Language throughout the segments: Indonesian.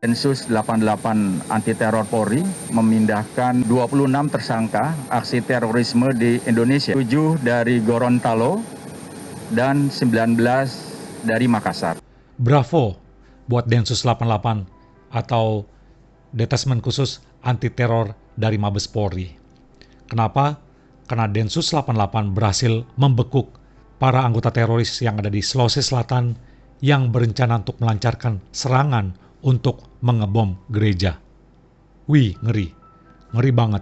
Densus 88 Anti Teror Polri memindahkan 26 tersangka aksi terorisme di Indonesia. 7 dari Gorontalo dan 19 dari Makassar. Bravo buat Densus 88 atau Detasmen Khusus Anti Teror dari Mabes Polri. Kenapa? Karena Densus 88 berhasil membekuk para anggota teroris yang ada di Sulawesi Selatan yang berencana untuk melancarkan serangan untuk mengebom gereja. Wih, ngeri. Ngeri banget.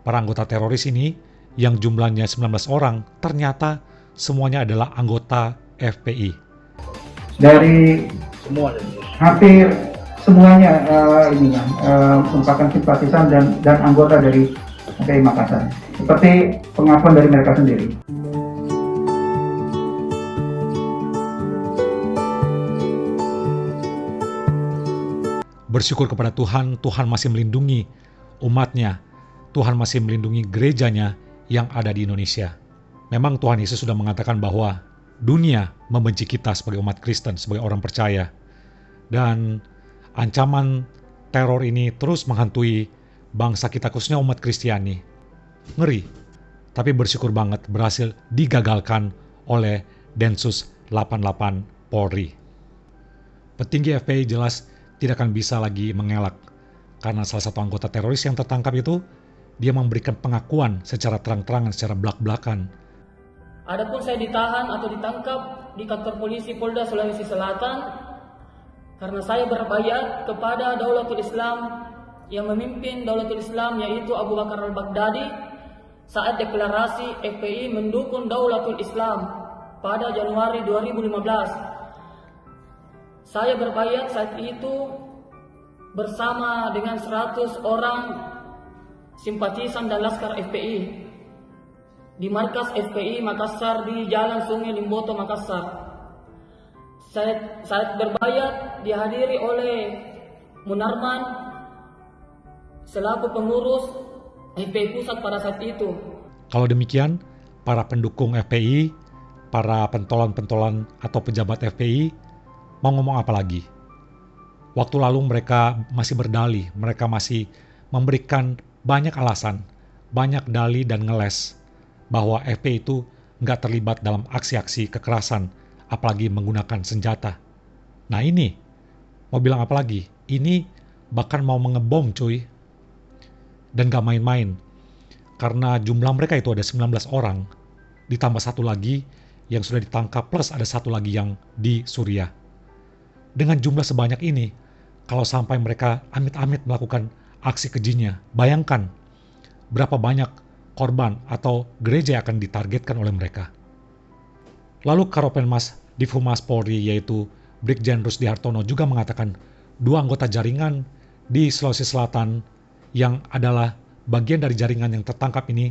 Para anggota teroris ini yang jumlahnya 19 orang ternyata semuanya adalah anggota FPI. Dari hampir semuanya merupakan simpatisan dan anggota dari FPI Makassar. Seperti pengakuan dari mereka sendiri. Bersyukur kepada Tuhan, Tuhan masih melindungi umatnya, Tuhan masih melindungi gerejanya yang ada di Indonesia. Memang Tuhan Yesus sudah mengatakan bahwa dunia membenci kita sebagai umat Kristen, sebagai orang percaya. Dan ancaman teror ini terus menghantui bangsa kita, khususnya umat Kristiani. Ngeri, tapi bersyukur banget berhasil digagalkan oleh Densus 88 Polri. Petinggi FPI jelas tidak akan bisa lagi mengelak, karena salah satu anggota teroris yang tertangkap itu, dia memberikan pengakuan secara terang-terangan, secara belak-belakan. Adapun saya ditahan atau ditangkap di kantor polisi Polda Sulawesi Selatan karena saya berbaiat kepada Daulatul Islam yang memimpin Daulatul Islam, yaitu Abu Bakar al-Baghdadi, saat deklarasi FPI mendukung Daulatul Islam pada Januari 2015. Saya berbaiat saat itu bersama dengan 100 orang simpatisan dan laskar FPI di markas FPI Makassar di Jalan Sungai Limboto, Makassar. Saat berbaiat dihadiri oleh Munarman selaku pengurus FPI Pusat pada saat itu. Kalau demikian, para pendukung FPI, para pentolan-pentolan atau pejabat FPI mau ngomong apa lagi? Waktu lalu mereka masih berdalih, mereka masih memberikan banyak alasan, banyak dalih dan ngeles bahwa FPI itu nggak terlibat dalam aksi-aksi kekerasan, apalagi menggunakan senjata. Nah ini, mau bilang apa lagi? Ini bahkan mau mengebom cuy. Dan gak main-main, karena jumlah mereka itu ada 19 orang, ditambah satu lagi yang sudah ditangkap, plus ada satu lagi yang di Suriah. Dengan jumlah sebanyak ini, kalau sampai mereka amit-amit melakukan aksi kejinya, bayangkan berapa banyak korban atau gereja yang akan ditargetkan oleh mereka. Lalu Karopenmas Divhumas Polri, yaitu Brigjen Rusdi Hartono, juga mengatakan 2 anggota jaringan di Sulawesi Selatan yang adalah bagian dari jaringan yang tertangkap ini,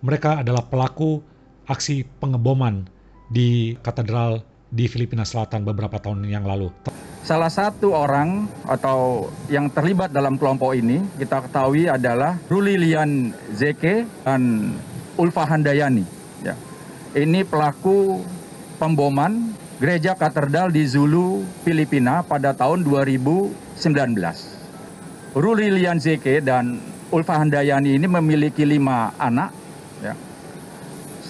mereka adalah pelaku aksi pengeboman di katedral di Filipina Selatan beberapa tahun yang lalu. Salah satu orang atau yang terlibat dalam kelompok ini kita ketahui adalah Rulilian Zeke dan Ulfa Handayani. Ya. Ini pelaku pemboman gereja katedral di Zulu, Filipina pada tahun 2019. Rulilian Zeke dan Ulfa Handayani ini memiliki 5 anak. Ya.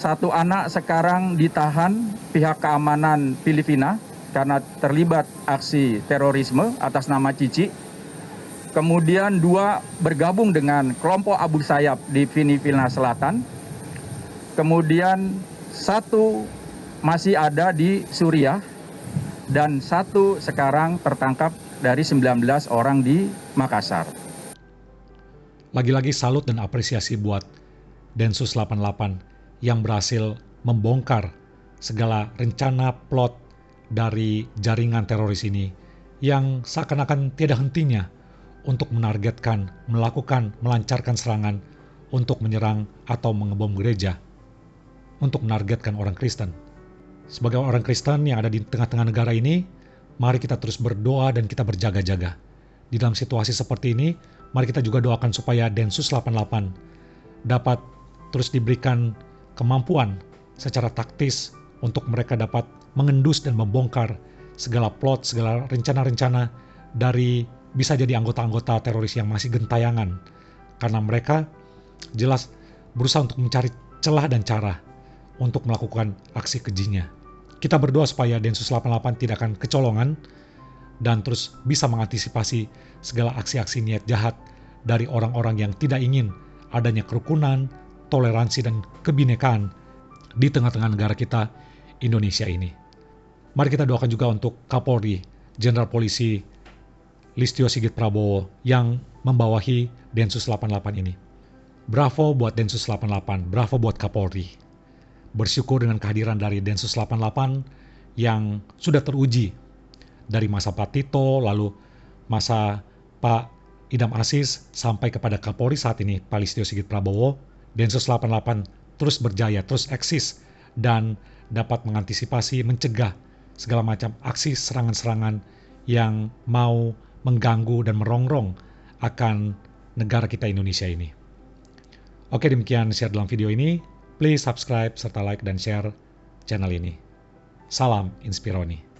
1 anak sekarang ditahan pihak keamanan Filipina karena terlibat aksi terorisme atas nama Cici. Kemudian 2 bergabung dengan kelompok Abu Sayyaf di Filipina Selatan. Kemudian 1 masih ada di Suriah dan 1 sekarang tertangkap dari 19 orang di Makassar. Lagi-lagi salut dan apresiasi buat Densus 88 yang berhasil membongkar segala rencana plot dari jaringan teroris ini yang seakan-akan tiada hentinya untuk menargetkan, melancarkan serangan untuk menyerang atau mengebom gereja, untuk menargetkan orang Kristen. Sebagai orang Kristen yang ada di tengah-tengah negara ini, mari kita terus berdoa dan kita berjaga-jaga. Di dalam situasi seperti ini, mari kita juga doakan supaya Densus 88 dapat terus diberikan kemampuan secara taktis untuk mereka dapat mengendus dan membongkar segala plot, segala rencana-rencana dari bisa jadi anggota-anggota teroris yang masih gentayangan, karena mereka jelas berusaha untuk mencari celah dan cara untuk melakukan aksi kejinya. Kita berdoa supaya Densus 88 tidak akan kecolongan dan terus bisa mengantisipasi segala aksi-aksi niat jahat dari orang-orang yang tidak ingin adanya kerukunan, toleransi, dan kebinekaan di tengah-tengah negara kita, Indonesia ini. Mari kita doakan juga untuk Kapolri, Jenderal Polisi Listio Sigit Prabowo yang membawahi Densus 88 ini. Bravo buat Densus 88, bravo buat Kapolri. Bersyukur dengan kehadiran dari Densus 88 yang sudah teruji dari masa Pak Tito, lalu masa Pak Idam Aziz, sampai kepada Kapolri saat ini, Pak Listio Sigit Prabowo. Densus 88 terus berjaya, terus eksis, dan dapat mengantisipasi, mencegah segala macam aksi serangan-serangan yang mau mengganggu dan merongrong akan negara kita Indonesia ini. Oke, demikian share dalam video ini. Please subscribe serta like dan share channel ini. Salam Inspironi.